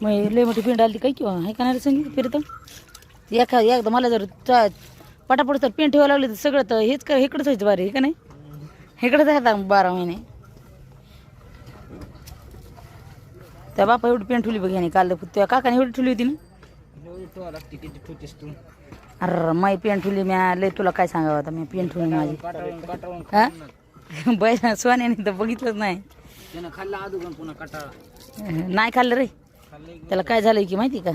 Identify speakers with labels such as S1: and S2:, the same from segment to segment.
S1: मग लय मोठी पिंड आली काय किंवा आहे का नाही सांगितलं फिरतं एकदा मला जर पटापट तर पेंट ठेवायला लागले तर सगळं तर हेच का इकडंच व्हायचं बारे हे का नाही इकडंच आहे 12 महिने. त्या बापा एवढी पेंट ठेवली बघ याने काल त्या काकाने एवढी ठेवली होती ना. अरे माई पेंट ठेवली म्या लय तुला काय सांगावं आता मी पेंट ठेवली माझी हा बैल सोन्याने तर बघितलंच नाही नाही खाल्लं रे त्याला काय झालंय की माहिती का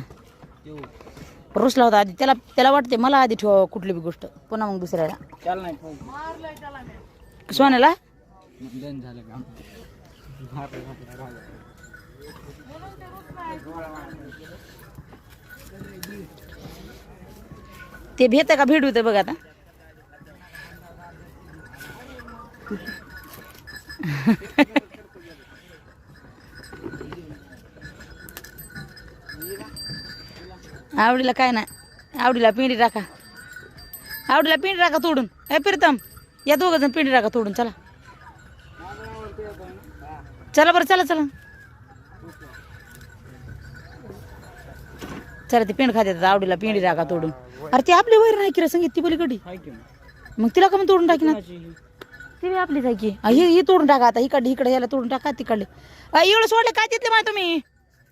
S1: रुसला होता आधी त्याला वाटते मला आधी ठेवा कुठली बी गोष्ट पुन्हा मग दुसऱ्याला सोन्याला ते भेट का भेट होतं बघ आता आवडीला काय नाही आवडीला पिंडी टाका तोडून ए प्रीतम या दोघं जण पिंडी टाका तोडून चला बरं चला ते पेंड खात्यात आवडीला पिंडी टाका तोडून. अरे ती आपली वैर नाही की रे संगीत ती पलीकडे मग तिला का मग तोडून टाकी ना ती आपलीच आहे की ही तोडून टाका आता इकडे ह्याला तोडून टाका तिकडले एवढं सोडले काय तिथले माय तुम्ही